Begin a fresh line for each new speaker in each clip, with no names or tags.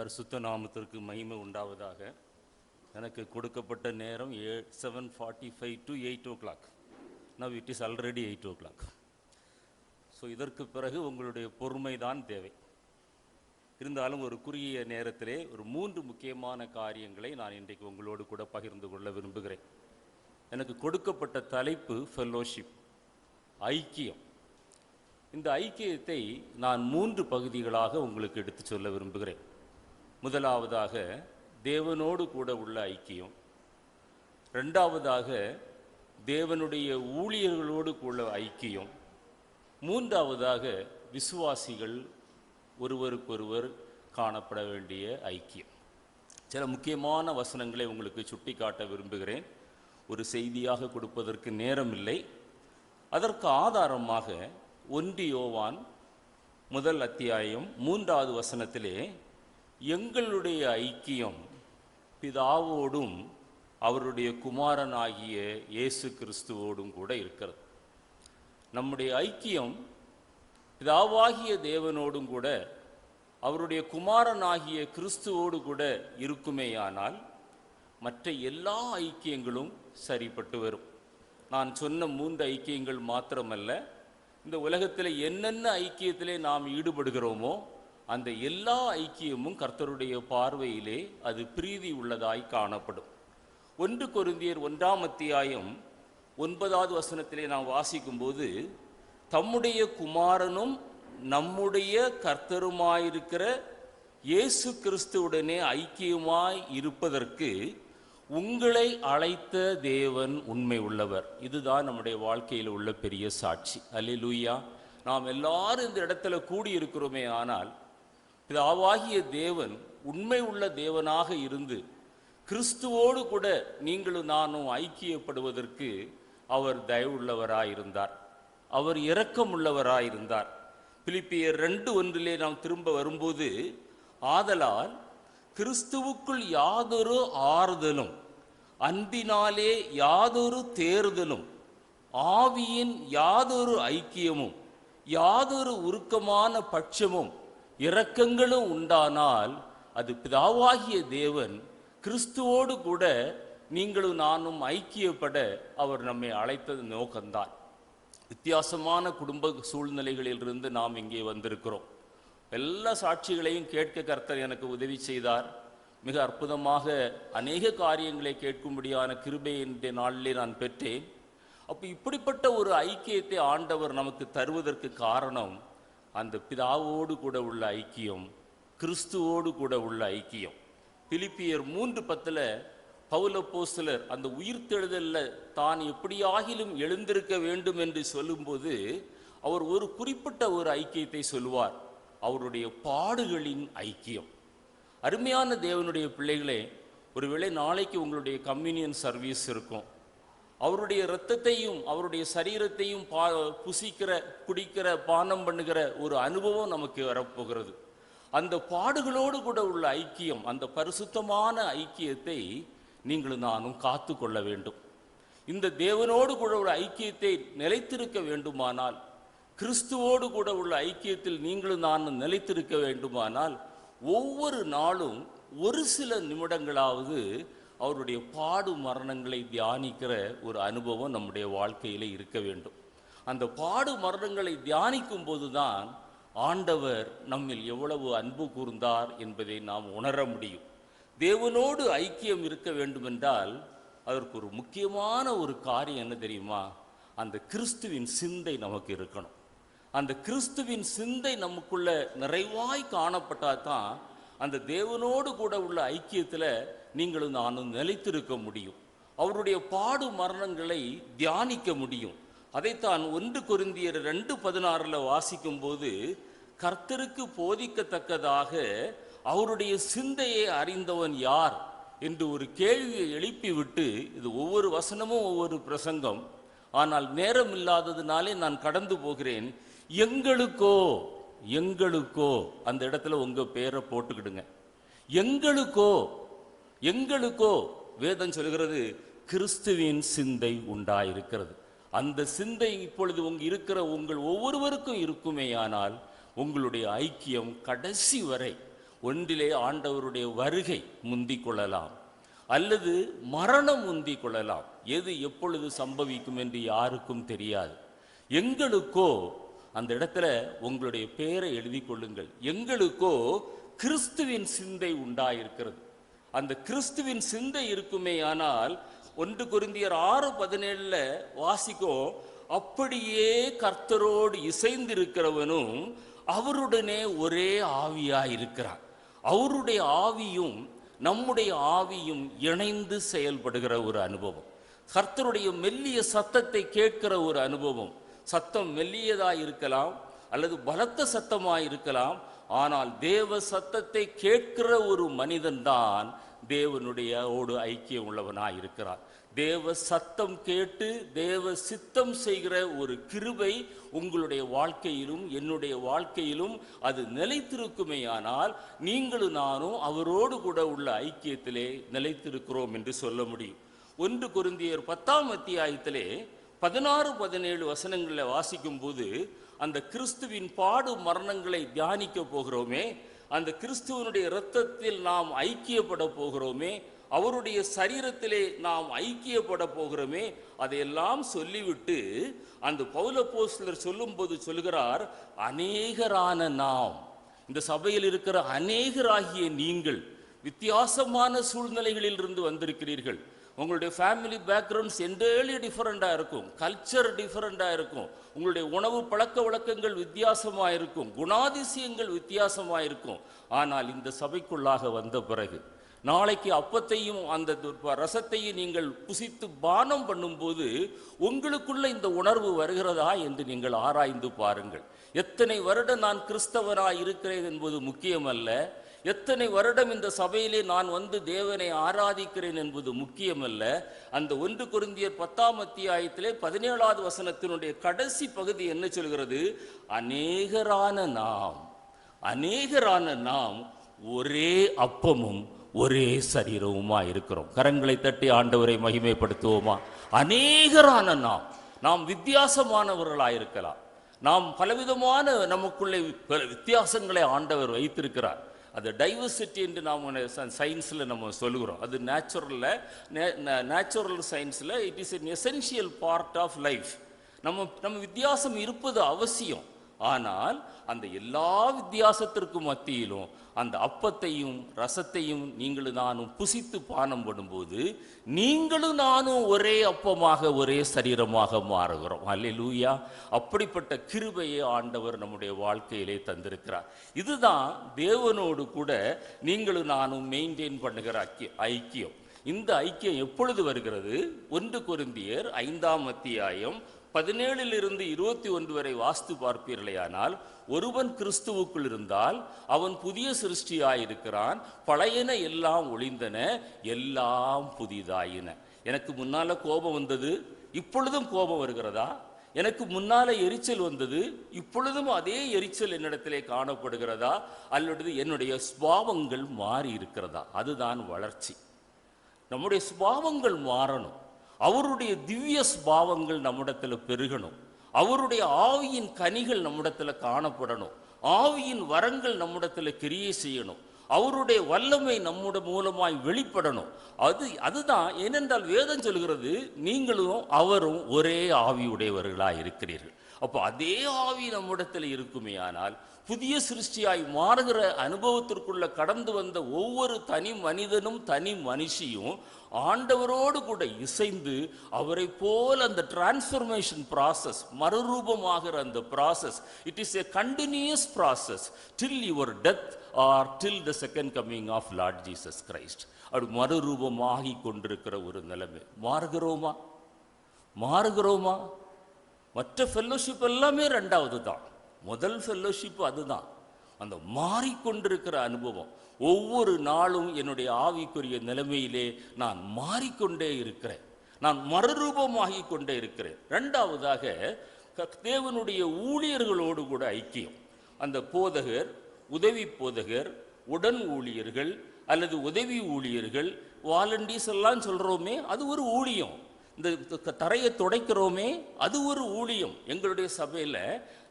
பரிசுத்த நாமத்திற்கு மகிமை உண்டாவதாக. எனக்கு கொடுக்கப்பட்ட நேரம் 7:45 to 8 o'clock. Now it is already 8 o'clock. So இதற்கு பிறகு உங்களுடைய பொறுமை தான் தேவை. இருந்தாலும் ஒரு குறுகிய நேரத்திலே ஒரு 3 முக்கியமான காரியங்களை நான் இன்றைக்கு உங்களோடு கூட பகிர்ந்து கொள்ள விரும்புகிறேன். எனக்கு கொடுக்கப்பட்ட தலைப்பு ஃபெல்லோஷிப், ஐக்கியம். இந்த ஐக்கியத்தை நான் 3 பகுதிகளாக உங்களுக்கு எடுத்து சொல்ல விரும்புகிறேன். முதலாவதாக தேவனோடு கூட உள்ள ஐக்கியம், ரெண்டாவதாக தேவனுடைய ஊழியர்களோடு உள்ள ஐக்கியம், மூன்றாவதாக விசுவாசிகள் ஒருவருக்கொருவர் காணப்பட வேண்டிய ஐக்கியம். சில முக்கியமான வசனங்களை உங்களுக்கு சுட்டி காட்ட விரும்புகிறேன். ஒரு செய்தியாக கொடுப்பதற்கு நேரம் இல்லை. அதற்கு ஆதாரமாக 1 யோவான் 1 அத்தியாயம் 3வது வசனத்திலே எங்களுடைய ஐக்கியம் பிதாவோடும் அவருடைய குமாரனாகிய இயேசு கிறிஸ்துவோடும் கூட இருக்கிறது. நம்முடைய ஐக்கியம் பிதாவாகிய தேவனோடும் கூட அவருடைய குமாரனாகிய கிறிஸ்துவோடு கூட இருக்குமேயானால் மற்ற எல்லா ஐக்கியங்களும் சரிப்பட்டு வரும். நான் சொன்ன 3 ஐக்கியங்கள் மாத்திரமல்ல, இந்த உலகத்தில் என்னென்ன ஐக்கியத்திலே நாம் ஈடுபடுகிறோமோ அந்த எல்லா ஐக்கியமும் கர்த்தருடைய பார்வையிலே அது பிரீதி உள்ளதாய் காணப்படும். 1 கொரிந்தியர் 1 அத்தியாயம் 9வது வசனத்திலே நாம் வாசிக்கும்போது, தம்முடைய குமாரனும் நம்முடைய கர்த்தருமாயிருக்கிற இயேசு கிறிஸ்துவுடனே ஐக்கியமாய் இருப்பதற்கு உங்களை அழைத்த தேவன் உண்மை உள்ளவர். இதுதான் நம்முடைய வாழ்க்கையில் உள்ள பெரிய சாட்சி. அல்லேலூயா. நாம் எல்லாரும் இந்த இடத்துல கூடியிருக்கிறோமே, ஆனால் பிதாவாகிய தேவன் உண்மை உள்ள தேவனாக இருந்து கிறிஸ்துவோடு கூட நீங்களும் நானும் ஐக்கியப்படுவதற்கு அவர் தயவுள்ளவராயிருந்தார், அவர் இரக்கமுள்ளவராயிருந்தார். பிலிப்பியர் 2:1 நாம் திரும்ப வரும்போது, ஆதலால் கிறிஸ்துவுக்குள் யாதொரு ஆறுதலும் அன்பினாலே யாதொரு தேறுதலும் ஆவியின் யாதொரு ஐக்கியமும் யாதொரு உருக்கமான பட்சமும் இரக்கங்களும் உண்டானால் அது பிதாவாகிய தேவன் கிறிஸ்துவோடு கூட நீங்களும் நானும் ஐக்கியப்பட அவர் நம்மை அழைத்தது நோக்கம்தான். வித்தியாசமான குடும்ப சூழ்நிலைகளிலிருந்து நாம் இங்கே வந்திருக்கிறோம். எல்லா சாட்சிகளையும் கேட்க கர்த்தர் எனக்கு உதவி செய்தார். மிக அற்புதமாக அநேக காரியங்களை கேட்கும்படியான கிருபை என்ற நாளிலே நான் பெற்றேன். அப்போ இப்படிப்பட்ட ஒரு ஐக்கியத்தை ஆண்டவர் நமக்கு தருவதற்கு காரணம் அந்த பிதாவோடு கூட உள்ள ஐக்கியம், கிறிஸ்துவோடு கூட உள்ள ஐக்கியம். பிலிப்பியர் 3:10 பவுல் அப்போஸ்தலர் அந்த உயிர்த்தெழுதலில் தான் எப்படியாகிலும் எழுந்திருக்க வேண்டும் என்று சொல்லும்போது அவர் ஒரு குறிப்பிட்ட ஒரு ஐக்கியத்தை சொல்லுவார், அவருடைய பாடுகளின் ஐக்கியம். அருமையான தேவனுடைய பிள்ளைகளே, ஒருவேளை நாளைக்கு உங்களுடைய கம்யூனியன் சர்வீஸ் இருக்கும். அவருடைய இரத்தத்தையும் அவருடைய சரீரத்தையும் புசிக்கிற, குடிக்கிற, பானம் பண்ணுகிற ஒரு அனுபவம் நமக்கு வரப்போகிறது. அந்த பாடுகளோடு கூட உள்ள ஐக்கியம், அந்த பரிசுத்தமான ஐக்கியத்தை நீங்களும் நானும் காத்து கொள்ள வேண்டும். இந்த தேவனோடு கூட உள்ள ஐக்கியத்தை நிலைத்திருக்க வேண்டுமானால், கிறிஸ்துவோடு கூட உள்ள ஐக்கியத்தில் நீங்களும் நானும் நிலைத்திருக்க வேண்டுமானால், ஒவ்வொரு நாளும் ஒரு சில நிமிடங்களாவது அவருடைய பாடு மரணங்களை தியானிக்கிற ஒரு அனுபவம் நம்முடைய வாழ்க்கையில் இருக்க வேண்டும். அந்த பாடு மரணங்களை தியானிக்கும் போதுதான் ஆண்டவர் நம்மில் எவ்வளவு அன்பு கூர்ந்தார் என்பதை நாம் உணர முடியும். தேவனோடு ஐக்கியம் இருக்க வேண்டுமென்றால் அதற்கு ஒரு முக்கியமான ஒரு காரியம் என்ன தெரியுமா? அந்த கிறிஸ்துவின் சிந்தை நமக்கு இருக்கணும். அந்த கிறிஸ்துவின் சிந்தை நமக்குள்ள நிறைவாய் காணப்பட்டால் தான் அந்த தேவனோடு கூட உள்ள ஐக்கியத்தில் நீங்களும் நானும் நிலைத்திருக்க முடியும். அவருடைய பாடு மரணங்களை தியானிக்க முடியும். அதைத்தான் 1 கொரிந்தியர் 2:16 வாசிக்கும் போது, கர்த்தருக்கு போதிக்கத்தக்கதாக அவருடைய சிந்தையை அறிந்தவன் யார் என்று ஒரு கேள்வியை எழுப்பிவிட்டு, இது ஒவ்வொரு வசனமும் ஒவ்வொரு பிரசங்கம், ஆனால் நேரம் இல்லாததுனாலே நான் கடந்து போகிறேன். எங்களுக்கோ எங்களுக்கோ அந்த இடத்துல உங்க பேரை போட்டுக்கிடுங்க. எங்களுக்கோ எங்களுக்கோ வேதம் சொல்கிறது கிறிஸ்துவின் சிந்தை உண்டாயிருக்கிறது. அந்த சிந்தை இப்பொழுது உங்கள் ஒவ்வொருவருக்கும் இருக்குமேயானால் உங்களுடைய ஐக்கியம் கடைசி வரை ஒன்றிலே ஆண்டவருடைய வருகை முந்திக் கொள்ளலாம், அல்லது மரணம் முந்திக் கொள்ளலாம். எது எப்பொழுது சம்பவிக்கும் என்று யாருக்கும் தெரியாது. எங்களுக்கோ அந்த இடத்துல உங்களுடைய பெயரை எழுதி கொள்ளுங்கள். எங்களுக்கோ கிறிஸ்துவின் சிந்தை உண்டாயிருக்கிறது. அந்த கிறிஸ்துவின் சிந்தை இருக்குமே ஆனால் 1 கொரிந்தியர் 6:17 வாசிக்கோ, அப்படியே கர்த்தரோடு இசைந்திருக்கிறவனும் அவருடனே ஒரே ஆவியாயிருக்கிறான். அவருடைய ஆவியும் நம்முடைய ஆவியும் இணைந்து செயல்படுகிற ஒரு அனுபவம். கர்த்தருடைய மெல்லிய சத்தத்தை கேட்கிற ஒரு அனுபவம். சத்தம் மெல்லியதாய் இருக்கலாம் அல்லது பலத்த சத்தமாய் இருக்கலாம். ஆனால் தேவ சத்தத்தை கேட்கிற ஒரு மனிதன்தான் தேவனுடைய ஐக்கியம் உள்ளவனாய் இருக்கிறார். தேவ சத்தம் கேட்டு தேவ சித்தம் செய்கிற ஒரு கிருபை உங்களுடைய வாழ்க்கையிலும் என்னுடைய வாழ்க்கையிலும் அது நிலைத்திருக்குமேயானால் நீங்களும் நானும் அவரோடு கூட உள்ள ஐக்கியத்திலே நிலைத்திருக்கிறோம் என்று சொல்ல முடியும். 1 கொரிந்தியர் 10ஆம் அத்தியாயத்திலே 16-17 வசனங்களில் வாசிக்கும் போது அந்த கிறிஸ்துவின் பாடு மரணங்களை தியானிக்க போகிறோமே, அந்த கிறிஸ்துவனுடைய இரத்தத்தில் நாம் ஐக்கியப்பட போகிறோமே, அவருடைய சரீரத்திலே நாம் ஐக்கியப்பட போகிறோமே, அதையெல்லாம் சொல்லிவிட்டு அந்த பவுல் அப்போஸ்தலர் சொல்லும்போது சொல்கிறார், அநேகரான நாம், இந்த சபையில் இருக்கிற அநேகராகிய நீங்கள் வித்தியாசமான சூழ்நிலைகளில் இருந்து வந்திருக்கிறீர்கள். உங்களுடைய ஃபேமிலி பேக்ரவுண்ட்ஸ் என்டையர்லி டிஃபரெண்டாக இருக்கும், கல்ச்சர் டிஃபரெண்டாக இருக்கும், உங்களுடைய உணவு பழக்க வழக்கங்கள் வித்தியாசமாக இருக்கும், குணாதிசயங்கள் வித்தியாசமாக இருக்கும். ஆனால் இந்த சபைக்குள்ளாக வந்த பிறகு நாளைக்கு அப்பத்தையும் அந்த ரசத்தையும் நீங்கள் புசித்து பானம் பண்ணும்போது உங்களுக்குள்ள இந்த உணர்வு வருகிறதா என்று நீங்கள் ஆராய்ந்து பாருங்கள். எத்தனை வருடம் நான் கிறிஸ்தவனாய் இருக்கிறேன் என்பது முக்கியமல்ல, எத்தனை வருடம் இந்த சபையிலே நான் வந்து தேவனை ஆராதிக்கிறேன் என்பது முக்கியமல்ல. அந்த 1 கொரிந்தியர் 10ஆம் அத்தியாயத்திலே 17வது வசனத்தினுடைய கடைசி பகுதி என்ன சொல்கிறது? அநேகரான நாம் ஒரே அப்பமும் ஒரே சரீரமுமா இருக்கிறோம். கரங்களை தட்டி ஆண்டவரை மகிமைப்படுத்துவோமா? அநேகரான நாம் வித்தியாசமானவர்களாயிருக்கலாம். நாம் பலவிதமான நமக்குள்ளே வித்தியாசங்களை ஆண்டவர் வைத்திருக்கிறார். அது டைவர்சிட்டி என்று நாம் சயின்ஸில் நம்ம சொல்லுகிறோம். அது நேச்சுரல் சயின்ஸில் it is an essential part of life. நம்ம வித்தியாசம் இருப்பது அவசியம். ஆனால் அந்த எல்லா வித்தியாசத்திற்கும் மத்தியிலும் அந்த அப்பத்தையும் ரசத்தையும் நீங்களும் நானும் புசித்து பானம் பண்ணும்போது நீங்களும் நானும் ஒரே அப்பமாக ஒரே சரீரமாக மாறுகிறோம். அல்லேலூயா! அப்படிப்பட்ட கிருபையை ஆண்டவர் நம்முடைய வாழ்க்கையிலே தந்திருக்கிறார். இதுதான் தேவனோடு கூட நீங்களும் நானும் மெயின்டைன் பண்ணுகிற ஐக்கியம். இந்த ஐக்கியம் எப்பொழுது வருகிறது? 1 கொரிந்தியர் 5ஆம் அத்தியாயம் 17 - 21 வரை வாஸ்து பார்ப்பீர்களேயானால், ஒருவன் கிறிஸ்துவுக்குள் இருந்தால் அவன் புதிய சிருஷ்டியாயிருக்கிறான், பழையன எல்லாம் ஒளிந்தன, எல்லாம் புதிதாயின. எனக்கு முன்னால கோபம் வந்தது, இப்பொழுதும் கோபம் வருகிறதா? எனக்கு முன்னால எரிச்சல் வந்தது, இப்பொழுதும் அதே எரிச்சல் என்னிடத்திலே காணப்படுகிறதா? அல்லது என்னுடைய சுபாவங்கள் மாறி இருக்கிறதா? அதுதான் வளர்ச்சி. நம்முடைய சுபாவங்கள் மாறணும். அவருடைய திவ்ய சுபாவங்கள் நம்மிடத்தில் பெருகணும். அவருடைய ஆவியின் கனிகள் நம்மிடத்தில் காணப்படணும். ஆவியின் வரங்கள் நம்மிடத்தில் கிரியை செய்யணும். அவருடைய வல்லமை நம்முடைய மூலமாய் வெளிப்படணும். அதுதான். ஏனென்றால் வேதம் சொல்கிறது, நீங்களும் அவரும் ஒரே ஆவியுடையவர்களாக இருக்கிறீர்கள். அப்போ அதே ஆவி நம்மிடத்தில் இருக்குமே ஆனால் புதிய சிருஷ்டியாய் மாறுகிற அனுபவத்திற்குள்ள கடந்து வந்த ஒவ்வொரு தனி மனிதனும் தனி மனுஷியும் ஆண்டவரோடு கூட இசைந்து அவரை போல் அந்த டிரான்ஸ்ஃபர்மேஷன் ப்ராசஸ், மறுரூபமாகிற அந்த process, it is a continuous process till your death or till the second coming of Lord Jesus Christ. அப்படி மறுரூபமாகி கொண்டிருக்கிற ஒரு நிலைமை. மாறுகிறோமா? மற்ற ஃபெல்லோஷிப் எல்லாமே 2வது தான். முதல் ஃபெல்லோஷிப் அதுதான். அந்த மாறிக்கொண்டிருக்கிற அனுபவம். ஒவ்வொரு நாளும் என்னுடைய ஆவிக்குரிய நிலைமையிலே நான் மாறிக்கொண்டே இருக்கிறேன், நான் மறுரூபமாகி கொண்டே இருக்கிறேன். 2வதாக தேவனுடைய ஊழியர்களோடு கூட ஐக்கியம். அந்த போதகர், உதவி போதகர், உடன் ஊழியர்கள் அல்லது உதவி ஊழியர்கள், வாலண்டியர்ஸ் எல்லாம் சொல்கிறோமே, அது ஒரு ஊழியம். இந்த தரையை துடைக்கிறோமே, அது ஒரு ஊழியம். எங்களுடைய சபையில்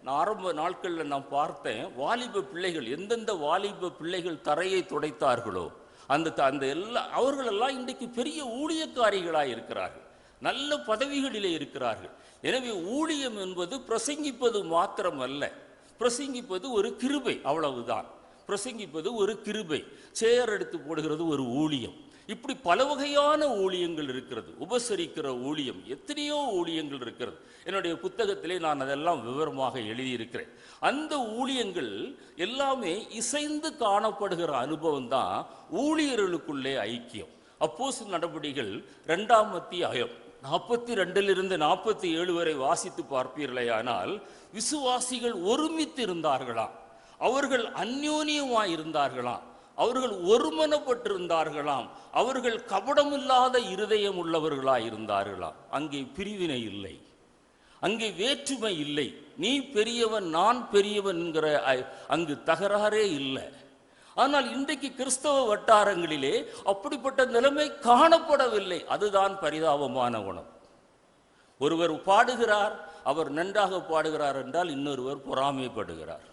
நான் ஆரம்ப நாட்களில் நான் பார்த்தேன், வாலிப பிள்ளைகள், எந்தெந்த வாலிப பிள்ளைகள் தரையை துடைத்தார்களோ அந்த அவர்களெல்லாம் இன்றைக்கு பெரிய ஊழியக்காரிகளாக இருக்கிறார்கள், நல்ல பதவிகளிலே இருக்கிறார்கள். எனவே ஊழியம் என்பது பிரசங்கிப்பது மாத்திரம் அல்ல, பிரசங்கிப்பது ஒரு கிருபை, அவ்வளவுதான். பிரசங்கிப்பது ஒரு கிருபை, சேர் எடுத்து போடுகிறது ஒரு ஊழியம். இப்படி பல வகையான ஊழியங்கள் இருக்கிறது. உபசரிக்கிற ஊழியம், எத்தனையோ ஊழியங்கள் இருக்கிறது. என்னுடைய புத்தகத்திலே நான் அதெல்லாம் விவரமாக எழுதியிருக்கிறேன். அந்த ஊழியங்கள் எல்லாமே இசைந்து காணப்படுகிற அனுபவம் தான் ஊழியர்களுக்குள்ளே ஐக்கியம். அப்போஸ்தலர் நடபடிகள் 2ஆம் அத்தியாயம் 42 47 வரை வாசித்து பார்ப்பீர்களேயானால், விசுவாசிகள் ஒருமித்து இருந்தார்களாம், அவர்கள் அந்யோன்யமாய் இருந்தார்களாம், அவர்கள் ஒருமனப்பட்டிருந்தார்களாம், அவர்கள் கபடமில்லாத இருதயம் உள்ளவர்களாய் இருந்தார்களாம். அங்கே பிரிவினை இல்லை, அங்கே வேற்றுமை இல்லை, நீ பெரியவன் நான் பெரியவன் என்கிற அங்கு தகராறே இல்லை. ஆனால் இன்றைக்கு கிறிஸ்தவ வட்டாரங்களிலே அப்படிப்பட்ட நிலைமை காணப்படவில்லை. அதுதான் பரிதாபமான குணம். ஒருவர் பாடுகிறார், அவர் நன்றாக பாடுகிறார் என்றால் இன்னொருவர் பொறாமைப்படுகிறார்.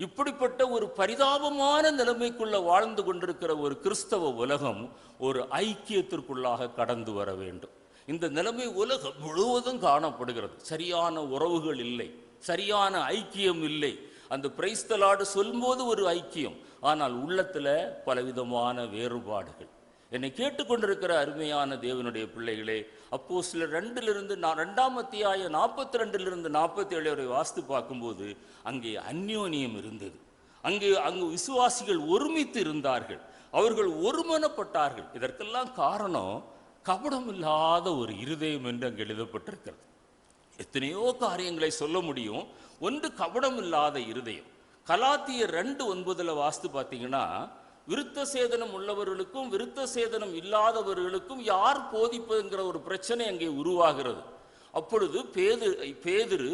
இப்படிப்பட்ட ஒரு பரிதாபமான நிலைமைக்குள்ள வாழ்ந்து கொண்டிருக்கிற ஒரு கிறிஸ்தவ உலகம் ஒரு ஐக்கியத்திற்குள்ளாக கடந்து வர வேண்டும். இந்த நிலைமை உலகம் முழுவதும் காணப்படுகிறது. சரியான உறவுகள் இல்லை, சரியான ஐக்கியம் இல்லை. அந்த பிரைஸ் தி லார்ட் சொல்லும்போது ஒரு ஐக்கியம், ஆனால் உள்ளத்தில் பலவிதமான வேறுபாடுகள். என்னை கேட்டுக்கொண்டிருக்கிற அருமையான தேவனுடைய பிள்ளைகளே, அப்போஸ்தலர் 2ஆம் அத்தியாயம் 42 47 வரை வாசித்து பார்க்கும்போது அங்கே அந்யோன்யம் இருந்தது. அங்கு விசுவாசிகள் ஒருமித்து இருந்தார்கள், அவர்கள் ஒருமனப்பட்டார்கள். இதற்கெல்லாம் காரணம் கபடம் இல்லாத ஒரு இருதயம் என்று அங்கு எழுதப்பட்டிருக்கிறது. எத்தனையோ காரியங்களை சொல்ல முடியும். ஒன்று, கபடம் இல்லாத இருதயம். கலாத்தியர் 2:9 வாசித்து பார்த்தீங்கன்னா, விருத்த சேதனம் உள்ளவர்களுக்கும் விருத்த சேதனம் இல்லாதவர்களுக்கும் யார் போதிப்பதுங்கிற ஒரு பிரச்சனை அங்கே உருவாகிறது. அப்பொழுது பேதுரு,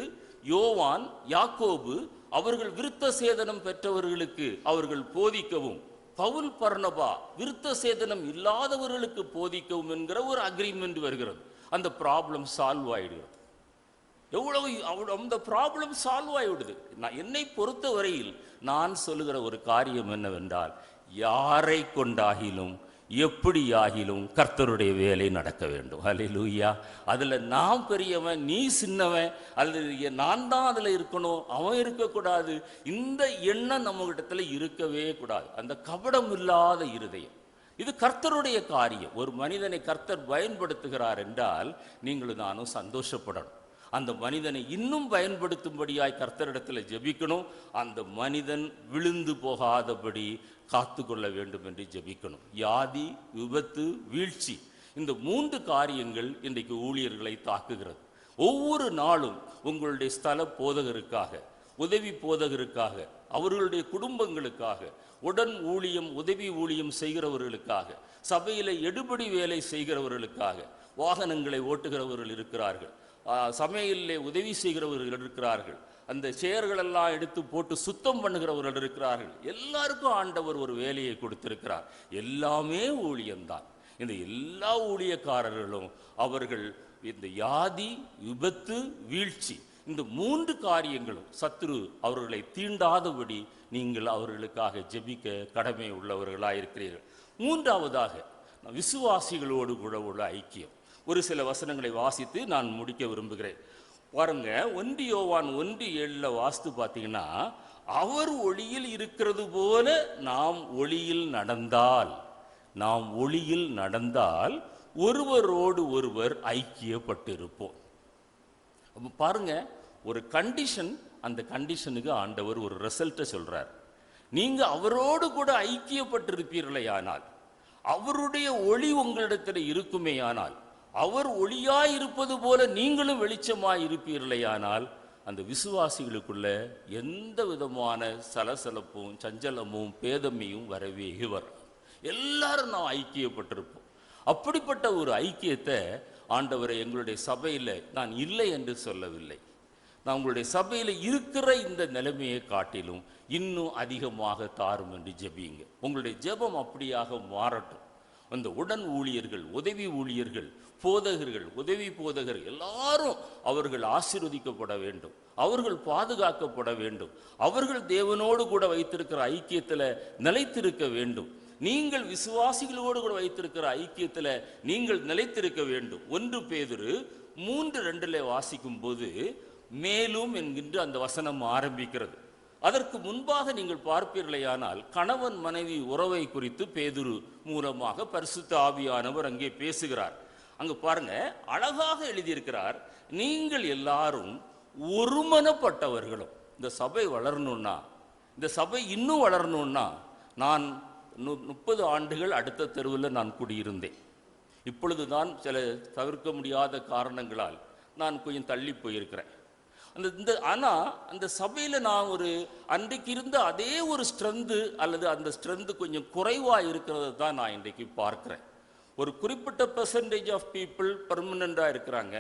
யோவான், யாக்கோபு அவர்கள் விருத்த சேதனம் பெற்றவர்களுக்கு அவர்கள் போதிக்கவும், பவுல் பர்னபா விருத்த சேதனம் இல்லாதவர்களுக்கு போதிக்கவும் என்கிற ஒரு அக்ரிமெண்ட் வருகிறது. அந்த ப்ராப்ளம் சால்வ் ஆயிடுகிறது. அந்த ப்ராப்ளம் சால்வ் ஆகிவிடுது. என்னை பொறுத்த வரையில் நான் சொல்லுகிற ஒரு காரியம் என்னவென்றால், யாரை கொண்டாகிலும் எப்படியாகிலும் கர்த்தருடைய வேலை நடக்க வேண்டும். ஹல்லேலூயா. அதில் நான் பெரியவன் நீ சின்னவன், அல்லது நான் தான் அதில் இருக்கணும் அவன் இருக்கக்கூடாது, இந்த எண்ணம் நம்ம இடத்துல இருக்கவே கூடாது. அந்த கபடம் இல்லாத இருதயம், இது கர்த்தருடைய காரியம். ஒரு மனிதனை கர்த்தர் பயன்படுத்துகிறார் என்றால் நீங்களும் நானும் சந்தோஷப்படணும். அந்த மனிதனை இன்னும் பயன்படுத்தும்படியாய் கர்த்தரிடத்தில் ஜெபிக்கணும். அந்த மனிதன் விழுந்து போகாதபடி காத்து கொள்ள வேண்டும் என்று ஜெபிக்கணும். வியாதி, விபத்து, வீழ்ச்சி, இந்த 3 காரியங்கள் இன்றைக்கு ஊழியர்களை தாக்குகிறது. ஒவ்வொரு நாளும் உங்களுடைய ஸ்தல போதகருக்காக, உதவி போதகருக்காக, அவர்களுடைய குடும்பங்களுக்காக, உடன் ஊழியம் உதவி ஊழியம் செய்கிறவர்களுக்காக, சபையில் எடுபடி வேலை செய்கிறவர்களுக்காக, வாகனங்களை ஓட்டுகிறவர்கள் இருக்கிறார்கள், சமையலிலே உதவி செய்கிறவர்கள் இருக்கிறார்கள், அந்த செயர்களெல்லாம் எடுத்து போட்டு சுத்தம் பண்ணுகிறவர்கள் இருக்கிறார்கள். எல்லாருக்கும் ஆண்டவர் ஒரு வேலையை கொடுத்திருக்கிறார். எல்லாமே ஊழியம்தான். இந்த எல்லா ஊழியக்காரர்களும் அவர்கள் இந்த வியாதி, விபத்து, வீழ்ச்சி, இந்த 3 காரியங்களும் சத்துரு அவர்களை தீண்டாதபடி நீங்கள் அவர்களுக்காக ஜெபிக்க கடமை உள்ளவர்களாயிருக்கிறீர்கள். 3ஆவதாக விசுவாசிகளோடு கூட உள்ள ஐக்கியம். ஒரு சில வசனங்களை வாசித்து நான் முடிக்க விரும்புகிறேன். பாருங்க, 1 யோவான் 1:7 வாசித்து பார்த்தீங்கன்னா, அவர் ஒளியில் இருக்கிறது போல நாம் ஒளியில் நடந்தால் ஒருவரோடு ஒருவர் ஐக்கியப்பட்டிருப்போம். அப்போ பாருங்க, ஒரு கண்டிஷன், அந்த கண்டிஷனுக்கு ஆண்டவர் ஒரு ரிசல்ட்டை சொல்றார். நீங்க அவரோடு கூட ஐக்கியப்பட்டிருப்பீர்களே ஆனால், அவருடைய ஒளி உங்களிடத்தில் இருக்குமே ஆனால், அவர் ஒளியாய் இருப்பது போல நீங்களும் வெளிச்சமாய் இருப்பீர்களே ஆனால், அந்த விசுவாசிகளுக்குள்ள எந்த விதமான சலசலப்பும் சஞ்சலமும் பேதமையும் வரவே வரும். எல்லாரும் நாம் ஐக்கியப்பட்டிருப்போம். அப்படிப்பட்ட ஒரு ஐக்கியத்தை ஆண்டவரை எங்களுடைய சபையில் நான் இல்லை என்று சொல்லவில்லை. நான் உங்களுடைய சபையில் இருக்கிற இந்த நிலைமையை காட்டிலும் இன்னும் அதிகமாக தாரும் என்று ஜெபியுங்க. உங்களுடைய ஜெபம் அப்படியாக மாறட்டும். அந்த உடன் ஊழியர்கள், உதவி ஊழியர்கள், போதகர்கள், உதவி போதகர் எல்லாரும் அவர்கள் ஆசீர்வதிக்கப்பட வேண்டும், அவர்கள் பாதுகாக்கப்பட வேண்டும், அவர்கள் தேவனோடு கூட வைத்திருக்கிற ஐக்கியத்தில் நிலைத்திருக்க வேண்டும். நீங்கள் விசுவாசிகளோடு கூட வைத்திருக்கிற ஐக்கியத்தில் நீங்கள் நிலைத்திருக்க வேண்டும். 1 பேதுரு 3:2 வாசிக்கும் போது மேலும் என்கின்ற அந்த வசனம் ஆரம்பிக்கிறது. அதற்கு முன்பாக நீங்கள் பார்ப்பீர்களேயானால் கணவன் மனைவி உறவை குறித்து பேதுரு மூலமாக பரிசுத்த ஆவியானவர் அங்கே பேசுகிறார். அங்க பாருங்க, அழகாக எழுதியிருக்கிறார், நீங்கள் எல்லாரும் ஒருமனப்பட்டவர்களும். இந்த சபை வளரணும்னா, இந்த சபை இன்னும் வளரணும்னா, நான் 30 ஆண்டுகள் அடுத்த தெருவில் நான் குடியிருந்தேன். இப்பொழுதுதான் சில தவிர்க்க முடியாத காரணங்களால் நான் கொஞ்சம் தள்ளி போயிருக்கிறேன். ஆனால் அந்த சபையில் நான் அன்றைக்கு இருந்த அதே ஒரு ஸ்ட்ரென்த்து அல்லது அந்த ஸ்ட்ரென்த்து கொஞ்சம் குறைவாக இருக்கிறத தான் நான் இன்றைக்கு பார்க்குறேன். ஒரு குறிப்பிட்ட பெர்சன்டேஜ் ஆஃப் பீப்புள் பர்மனெண்ட்டாக இருக்கிறாங்க,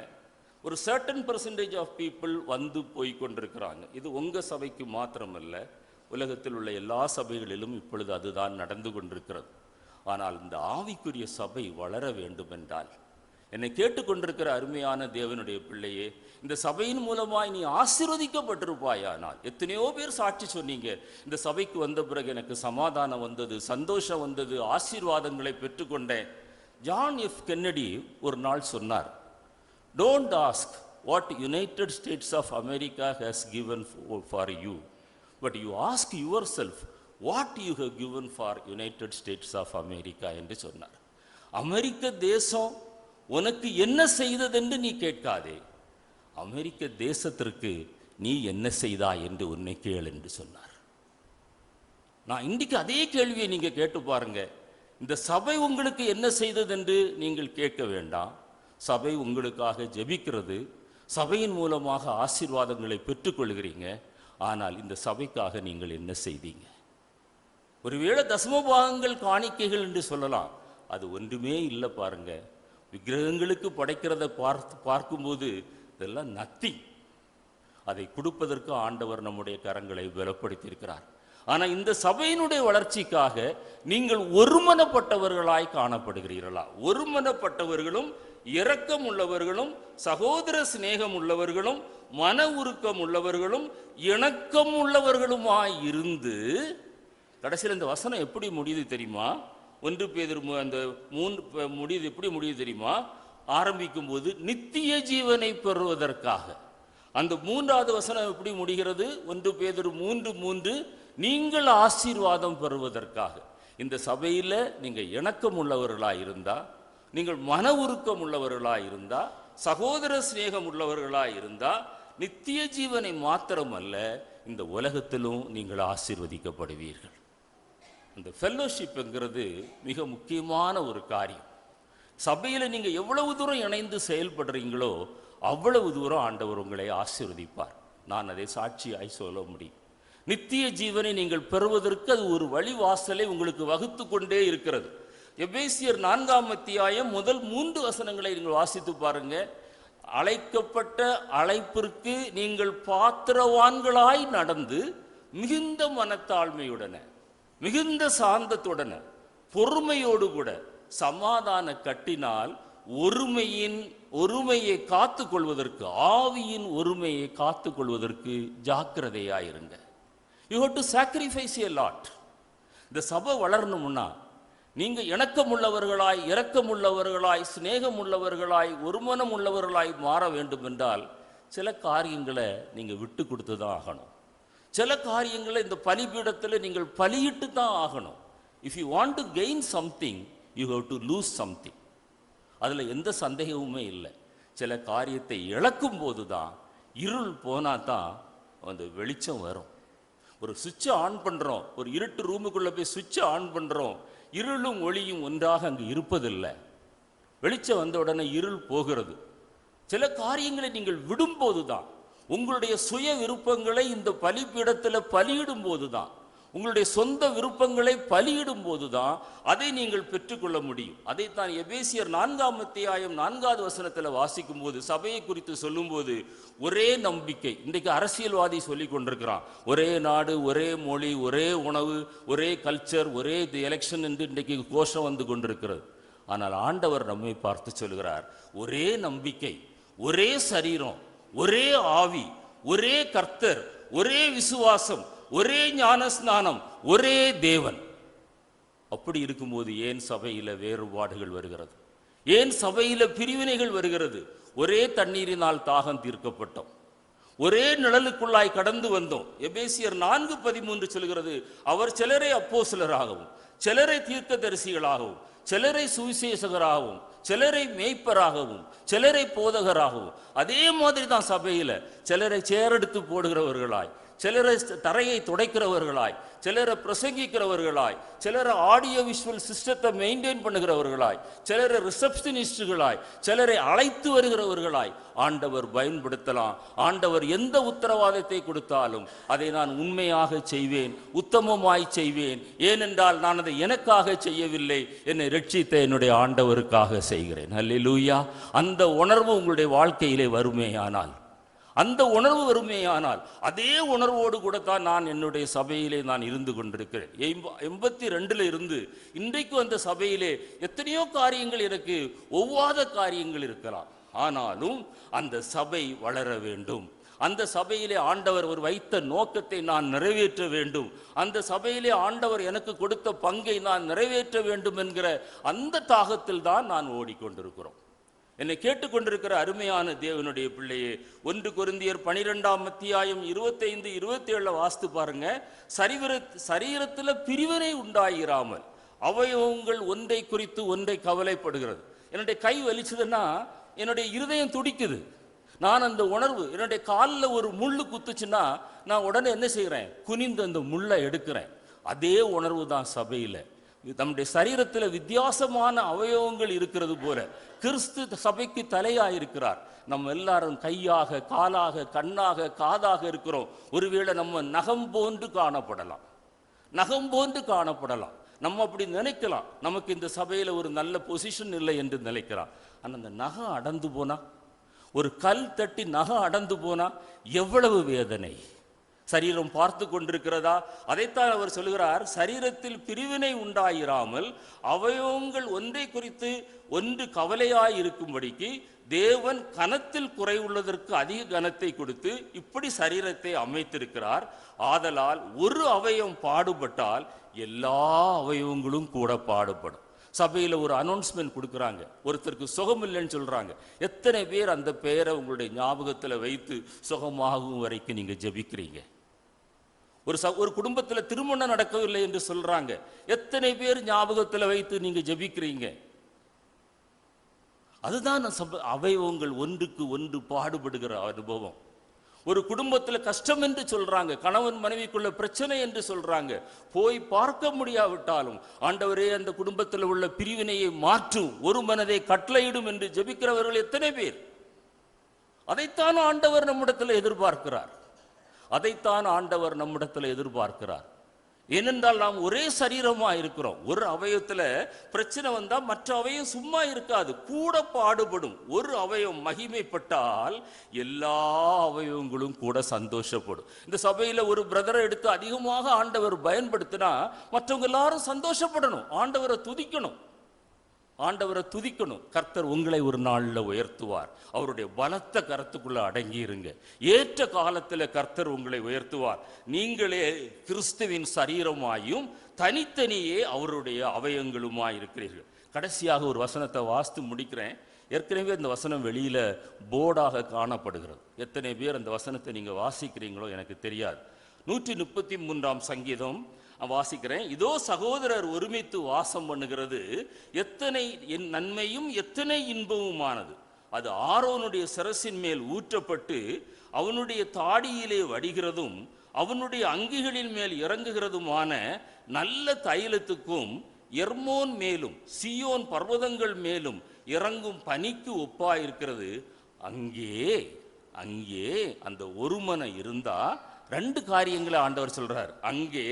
ஒரு சர்டன் பெர்சன்டேஜ் ஆஃப் பீப்புள் வந்து போய் கொண்டிருக்கிறாங்க. இது உங்கள் சபைக்கு மாத்திரமல்ல, உலகத்தில் உள்ள எல்லா சபைகளிலும் இப்பொழுது அதுதான் நடந்து கொண்டிருக்கிறது. ஆனால் இந்த ஆவிக்குரிய சபை வளர வேண்டும் என்றால், என்னை கேட்டுக்கொண்டிருக்கிற அருமையான தேவனுடைய பிள்ளையே, இந்த சபையின் மூலமாய் நீ ஆசீர்வதிக்கப்பட்டிருப்பாயானால், எத்தனையோ பேர் சாட்சி சொன்னீங்க, இந்த சபைக்கு வந்த பிறகு எனக்கு சமாதானம் வந்தது, சந்தோஷம் வந்தது, ஆசீர்வாதங்களை பெற்றுக்கொண்டேன். ஜான் எஃப் கென்னடி ஒரு நாள் சொன்னார், don't ask what United States of America has given for you, but you ask yourself what you have given for United States of America என்று சொன்னார். அமெரிக்க தேசம் உனக்கு என்ன செய்ததென்று நீ கேட்காதே, அமெரிக்க தேசத்திற்கு நீ என்ன செய்தாய் என்று உன்னை கேள் என்று சொன்னார். நான் இன்றைக்கு அதே கேள்வியை நீங்க கேட்டு பாருங்க. இந்த சபை உங்களுக்கு என்ன செய்தது என்று நீங்கள் கேட்க வேண்டாம். சபை உங்களுக்காக ஜெபிக்கிறது, சபையின் மூலமாக ஆசீர்வாதங்களை பெற்றுக்கொள்கிறீங்க. ஆனால் இந்த சபைக்காக நீங்கள் என்ன செய்தீங்க? ஒருவேளை தசமபாகங்கள் காணிக்கைகள் என்று சொல்லலாம், அது ஒன்றுமே இல்லை. பாருங்க, விக்கிரகங்களுக்கு படைக்கிறத பார்க்கும்போது இதெல்லாம் நத்திங். அதை கொடுப்பதற்கு ஆண்டவர் நம்முடைய கரங்களை பலப்படுத்தியிருக்கிறார். ஆனால் இந்த சபையினுடைய வளர்ச்சிக்காக நீங்கள் ஒருமனப்பட்டவர்களாய் காணப்படுகிறீர்களா? ஒருமனப்பட்டவர்களும் இரக்கம் உள்ளவர்களும் சகோதர சிநேகம் உள்ளவர்களும் மன உருக்கம் உள்ளவர்களும் இணக்கம் உள்ளவர்களுமாய் இருந்து, கடைசியில் இந்த வசனம் எப்படி முடியுது தெரியுமா? 1 பேதுரு அந்த 3 முடியுது, எப்படி முடியுது தெரியுமா? ஆரம்பிக்கும் போது நித்திய ஜீவனை பெறுவதற்காக. அந்த 3வது வசனம் எப்படி முடிகிறது? 1 பேதுரு 3:3, நீங்கள் ஆசீர்வாதம் பெறுவதற்காக. இந்த சபையில் நீங்கள் இணக்கம் உள்ளவர்களாக இருந்தா, நீங்கள் மன உருக்கம் உள்ளவர்களாக இருந்தா, சகோதர சிநேகம் உள்ளவர்களாக இருந்தா, நித்திய ஜீவனை மாத்திரமல்ல இந்த உலகத்திலும் நீங்கள் ஆசீர்வதிக்கப்படுவீர்கள். இந்த ஃபெல்லோஷிப்ங்கிறது மிக முக்கியமான ஒரு காரியம். சபையில் நீங்கள் எவ்வளவு தூரம் இணைந்து செயல்படுறீங்களோ அவ்வளவு தூரம் ஆண்டவர் உங்களை ஆசீர்வதிப்பார். நான் அதை சாட்சியாய் சொல்ல முடியும். நித்திய ஜீவனை நீங்கள் பெறுவதற்கு அது ஒரு வழிவாசலை உங்களுக்கு வகுத்து கொண்டே இருக்கிறது. எபேசியர் 4ஆம் அத்தியாயம் முதல் 3 வசனங்களை நீங்கள் வாசித்து பாருங்க. அழைக்கப்பட்ட அழைப்பிற்கு நீங்கள் பாத்திரவான்களாய் நடந்து மிகுந்த மனத்தாழ்மையுடன, மிகுந்த சாந்தத்துடன, பொறுமையோடு கூட சமாதான கட்டினால் ஒருமையை காத்து கொள்வதற்கு, ஆவியின் ஒருமையை காத்து கொள்வதற்கு ஜாக்கிரதையாயிருங்க. You have to sacrifice a lot. இந்த சபை வளரணும்னா நீங்க இணக்கம் உள்ளவர்களாய், இரக்கம் உள்ளவர்களாய், சிநேகம் உள்ளவர்களாய், ஒருமனம் உள்ளவர்களாய் மாற வேண்டும் என்றால் சில காரியங்களை நீங்க விட்டு கொடுத்து தான் ஆகணும். சில காரியங்களை இந்த பலிபீடத்தில் நீங்கள் பலியிட்டு தான் ஆகணும். If you want to gain something you have to lose something. அதில் எந்த சந்தேகமுமே இல்லை. சில காரியத்தை இழக்கும் போது தான், இருள் போனால் தான் அந்த வெளிச்சம் வரும். ஒரு சுவிட்சை ஆன் பண்ணுறோம், ஒரு இருட்டு ரூமுக்குள்ளே போய் சுவிட்சை ஆன் பண்ணுறோம், இருளும் ஒளியும் ஒன்றாக அங்கு இருப்பதில்லை. வெளிச்சம் வந்த உடனே இருள் போகிறது. சில காரியங்களை நீங்கள் விடும்போது தான், உங்களுடைய சுய விருப்பங்களை இந்த பலிபீடத்தில் பலியிடும் போது தான், உங்களுடைய சொந்த விருப்பங்களை பலியிடும் போது தான் அதை நீங்கள் பெற்றுக்கொள்ள முடியும். அதைத்தான் எபேசியர் 4ஆம் அத்தியாயம் 4வது வசனத்தில் வாசிக்கும் போது, சபையை குறித்து சொல்லும்போது, ஒரே நம்பிக்கை. இன்றைக்கு அரசியல்வாதி சொல்லி கொண்டிருக்கிறான், ஒரே நாடு, ஒரே மொழி, ஒரே உணவு, ஒரே கல்ச்சர், ஒரே எலெக்ஷன் என்று இன்றைக்கு கோஷம் வந்து கொண்டிருக்கிறது. ஆனால் ஆண்டவர் நம்மை பார்த்து சொல்கிறார், ஒரே நம்பிக்கை, ஒரே சரீரம், ஒரே ஆவி, ஒரே கர்த்தர், ஒரே விசுவாசம், ஒரே ஞானஸ்நானம், ஒரே தேவன். அப்படி இருக்கும்போது ஏன் சபையில வேறுபாடுகள் வருகிறது? ஏன் சபையில பிரிவினைகள் வருகிறது? ஒரே தண்ணீரினால் தாகம் தீர்க்கப்பட்டோம், ஒரே நிழலுக்குள்ளாய் கடந்து வந்தோம். எபேசியர் 4:13 சொல்கிறது, அவர் சிலரை அப்போஸ்தலராகவும், சிலரை தீர்க்கதரிசிகளாகவும், சிலரை சுவிசேஷகராகவும், சிலரை மேய்ப்பராகவும், சிலரை போதகராகவும். அதே மாதிரி தான் சபையில சிலரை சேரெடுத்து போடுகிறவர்களாய், சிலரை தரையை துடைக்கிறவர்களாய், சிலரை பிரசங்கிக்கிறவர்களாய், சிலரை ஆடியோ விஷுவல் சிஸ்டத்தை மெயின்டைன் பண்ணுகிறவர்களாய், சிலரை ரிசப்ஷனிஸ்டுகளாய், சிலரை அழைத்து வருகிறவர்களாய் ஆண்டவர் பயன்படுத்தலாம். ஆண்டவர் எந்த உத்தரவாதத்தை கொடுத்தாலும் அதை நான் உண்மையாக செய்வேன், உத்தமமாய் செய்வேன். ஏனென்றால் நான் அதை எனக்காக செய்யவில்லை, என்னை ரட்சித்த என்னுடைய ஆண்டவருக்காக செய்கிறேன். அல்லேலூயா. அந்த உணர்வு உங்களுடைய வாழ்க்கையிலே வருமேயானால், அந்த உணர்வு வருமேயானால், அதே உணர்வோடு கூட தான் நான் என்னுடைய சபையிலே நான் இருந்து கொண்டிருக்கிறேன். 82 இருந்து இன்றைக்கு அந்த சபையிலே எத்தனையோ காரியங்கள் எனக்கு ஒவ்வாத காரியங்கள் இருக்கலாம். ஆனாலும் அந்த சபை வளர வேண்டும். அந்த சபையிலே ஆண்டவர் ஒரு வைத்த நோக்கத்தை நான் நிறைவேற்ற வேண்டும். அந்த சபையிலே ஆண்டவர் எனக்கு கொடுத்த பங்கை நான் நிறைவேற்ற வேண்டும் என்கிற அந்த தாகத்தில் தான் நான் ஓடிக்கொண்டிருக்கிறோம். என்னை கேட்டுக்கொண்டிருக்கிற அருமையான தேவனுடைய பிள்ளையே, 1 கொரிந்தியர் 12:25-27 வாஸ்து பாருங்க. சரீரத்தில் பிரிவினை உண்டாயிராமல் அவயவங்கள் ஒன்றை குறித்து ஒன்றை கவலைப்படுகிறது. என்னுடைய கை வலிச்சதுன்னா என்னுடைய இருதயம் துடிக்குது. நான் அந்த உணர்வு, என்னுடைய காலில் ஒரு முள்ளு குத்துச்சுன்னா நான் உடனே என்ன செய்கிறேன்? குனிந்து அந்த முள்ளை எடுக்கிறேன். அதே உணர்வு தான் சபையில். நம்முடைய சரீரத்தில் வித்தியாசமான அவயவங்கள் இருக்கிறது போல கிறிஸ்து சபைக்கு தலையாயிருக்கிறார். நம்ம எல்லாரும் கையாக, காலாக, கண்ணாக, காதாக இருக்கிறோம். ஒருவேளை நம்ம நகம் போன்று காணப்படலாம், நகம் போன்று காணப்படலாம். நம்ம அப்படி நினைக்கலாம், நமக்கு இந்த சபையில் ஒரு நல்ல பொசிஷன் இல்லை என்று நினைக்கலாம். ஆனால் அந்த நகம் அடர்ந்து போனா, ஒரு கல் தட்டி நகம் அடர்ந்து போனா எவ்வளவு வேதனை! சரீரம் பார்த்து கொண்டிருக்கிறதா? அதைத்தான் அவர் சொல்கிறார், சரீரத்தில் பிரிவினை உண்டாயிராமல் அவயவங்கள் ஒன்றை குறித்து ஒன்று கவலையாயிருக்கும்படிக்கு தேவன் கனத்தில் குறைவுள்ளதற்கு அதிக கனத்தை கொடுத்து இப்படி சரீரத்தை அமைத்திருக்கிறார். ஆதலால் ஒரு அவயவம் பாடுபட்டால் எல்லா அவயவங்களும் கூட பாடுபடும். சபையில் ஒரு அனௌன்ஸ்மெண்ட் கொடுக்குறாங்க, ஒருத்தருக்கு சுகம் இல்லைன்னு சொல்றாங்க. எத்தனை பேர் அந்த பெயரை உங்களுடைய ஞாபகத்தில் வைத்து சுகமாகும் வரைக்கும் நீங்க ஜெபிக்கிறீங்க? ஒரு குடும்பத்தில் திருமணம் நடக்கவில்லை என்று சொல்றாங்க, எத்தனை பேர் ஞாபகத்தில் வைத்து நீங்க ஜெபிக்கிறீங்க? அதுதான் அவயவங்கள் ஒன்றுக்கு ஒன்று பாடுபடுகிற அனுபவம். ஒரு குடும்பத்தில் கஷ்டம் என்று சொல்றாங்க, கணவன் மனைவிக்குள்ள பிரச்சனை என்று சொல்றாங்க, போய் பார்க்க முடியாவிட்டாலும் ஆண்டவரே அந்த குடும்பத்தில் உள்ள பிரிவினையை மாற்றும், ஒரு மனதை கட்டளையிடும் என்று ஜெபிக்கிறவர்கள் எத்தனை பேர்? அதைத்தான் ஆண்டவர் நம்மிடத்தில் எதிர்பார்க்கிறார். அதைத்தான் ஆண்டவர் நம்மிடத்தில் எதிர்பார்க்கிறார். ஏனென்றால் நாம் ஒரே சரீரமா இருக்கிறோம். ஒரு அவயவத்துல பிரச்சனை வந்தா மற்ற அவயம் சும்மா இருக்காது, கூட பாடுபடும். ஒரு அவயம் மகிமைப்பட்டால் எல்லா அவயவங்களும் கூட சந்தோஷப்படும். இந்த சபையில ஒரு பிரதரை எடுத்து அதிகமாக ஆண்டவர் பயன்படுத்தினா மற்றவங்க எல்லாரும் சந்தோஷப்படணும், ஆண்டவரை துதிக்கணும், ஆண்டவரை துதிக்கணும். கர்த்தர் உங்களை ஒரு நாளில் உயர்த்துவார். அவருடைய பலத்த கரத்துக்குள்ள அடங்கி இருங்க. ஏற்ற காலத்தில் கர்த்தர் உங்களை உயர்த்துவார். நீங்களே கிறிஸ்துவின் சரீரமாயும் தனித்தனியே அவருடைய அவயங்களுமாய் இருக்கிறீர்கள். கடைசியாக ஒரு வசனத்தை வாசித்து முடிக்கிறேன். ஏற்கனவே இந்த வசனம் வெளியில போர்டாக காணப்படுகிறது. எத்தனை பேர் அந்த வசனத்தை நீங்க வாசிக்கிறீங்களோ எனக்கு தெரியாது. 133ஆம் சங்கீதம் வாசிக்கிறேன். இதோ சகோதரர் ஒருமித்து வாசம் பண்ணுகிறது, எத்தனை நன்மையும் எத்தனை இன்பமுமானது. அது ஆரோனுடைய சிரசின் மேல் ஊற்றப்பட்டு அவனுடைய தாடியிலே வடிகிறதும் அவனுடைய அங்கிகளின் மேல் இறங்குகிறதுமான நல்ல தைலத்துக்கும் எர்மோன் மேலும் சியோன் பர்வதங்கள் மேலும் இறங்கும் பனிக்கு ஒப்பாயிருக்கிறது. அங்கே அங்கே அந்த ஒருமனை இருந்தா 2 காரியங்களை ஆண்டவர் சொல்றார். அங்கே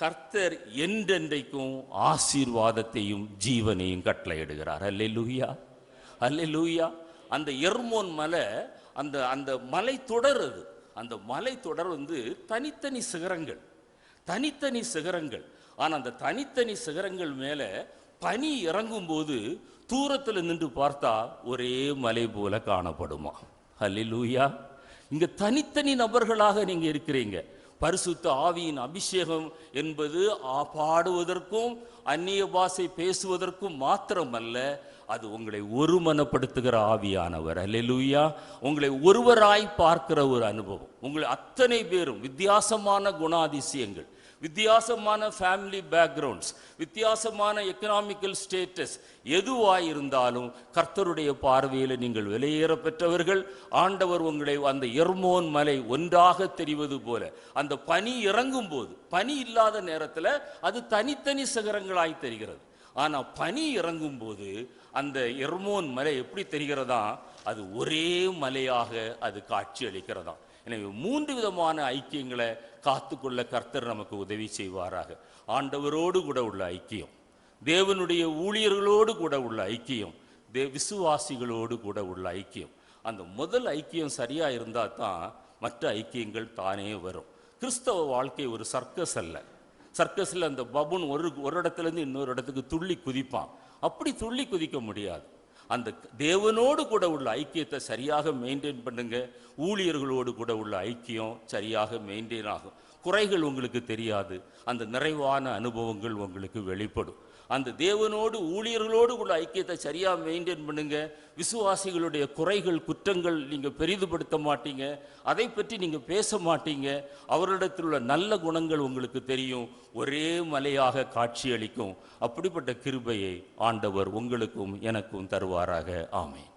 கர்த்தர் என்றென்றைக்கும் ஆசீர்வாதத்தையும் ஜீவனையும் கட்டளையிடுகிறார். அல்லேலூயா, அல்லேலூயா. அந்த எர்மோன் மலை, அந்த அந்த மலை தொடர், அது அந்த மலை தொடர் தனித்தனி சிகரங்கள், தனித்தனி சிகரங்கள். ஆனால் அந்த தனித்தனி சிகரங்கள் மேலே பனி இறங்கும் போது தூரத்தில் நின்று பார்த்தா ஒரே மலை போல காணப்படுமா. அல்லேலூயா. இங்க தனித்தனி நபர்களாக நீங்க இருக்கிறீங்க. பரிசுத்த ஆவியின் அபிஷேகம் என்பது பாடுவதற்கும் அந்நிய பாஷை பேசுவதற்கும் மாத்திரமல்ல, அது உங்களை ஒருமனப்படுத்துகிற ஆவியானவர். அல்லேலூயா. உங்களை ஒருவராய் பார்க்கிற ஒரு அனுபவம். உங்களை அத்தனை பேரும் வித்தியாசமான குணாதிசயங்கள், வித்தியாசமான ஃபேமிலி பேக்ரவுண்ட்ஸ், வித்தியாசமான எக்கனாமிக்கல் ஸ்டேட்டஸ் எதுவாய் இருந்தாலும் கர்த்தருடைய பார்வையில் நீங்கள் வெளியேற பெற்றவர்கள். ஆண்டவர் உங்களை அந்த எர்மோன் மலை ஒன்றாக தெரிவது போல அந்த பனி இறங்கும் போது, பனி இல்லாத நேரத்தில் அது தனித்தனி சிகரங்களாய் தெரிகிறது. ஆனால் பனி இறங்கும் போது அந்த எர்மோன் மலை எப்படி தெரிகிறதா? அது ஒரே மலையாக அது காட்சி அளிக்கிறதா. எனவே 3 விதமான ஐக்கியங்களை காத்துக்கொள்ள கர்த்தர் நமக்கு உதவி செய்வாராக. ஆண்டவரோடு கூட உள்ள ஐக்கியம், தேவனுடைய ஊழியர்களோடு கூட உள்ள ஐக்கியம், விசுவாசிகளோடு கூட உள்ள ஐக்கியம். அந்த முதல் ஐக்கியம் சரியா இருந்தா தான் மற்ற ஐக்கியங்கள் தானே வரும். கிறிஸ்தவ வாழ்க்கை ஒரு சர்க்கஸ் அல்ல. சர்க்கஸில் அந்த பபுன் ஒரு இடத்துலேருந்து இன்னொரு இடத்துக்கு துள்ளி குதிப்பான். அப்படி துள்ளி குதிக்க முடியாது. அந்த தேவனோடு கூட உள்ள ஐக்கியத்தை சரியாக மெயின்டைன் பண்ணுங்க. ஊழியர்களோடு கூட உள்ள ஐக்கியம் சரியாக மெயின்டைன் ஆகும். குறைகள் உங்களுக்கு தெரியாது, அந்த நிறைவான அனுபவங்கள் உங்களுக்கு வெளிப்படும். அந்த தேவனோடு ஊழியர்களோடு உள்ள ஐக்கியத்தை சரியாக மெயின்டைன் பண்ணுங்க. விசுவாசிகளுடைய குறைகள் குற்றங்கள் நீங்கள் பெரிதுபடுத்த மாட்டீங்க, அதை பற்றி நீங்கள் பேச மாட்டீங்க. அவரிடத்தில் உள்ள நல்ல குணங்கள் உங்களுக்கு தெரியும், ஒரே மலையாக காட்சியளிக்கும். அப்படிப்பட்ட கிருபையை ஆண்டவர் உங்களுக்கும் எனக்கும் தருவாராக. ஆமென்.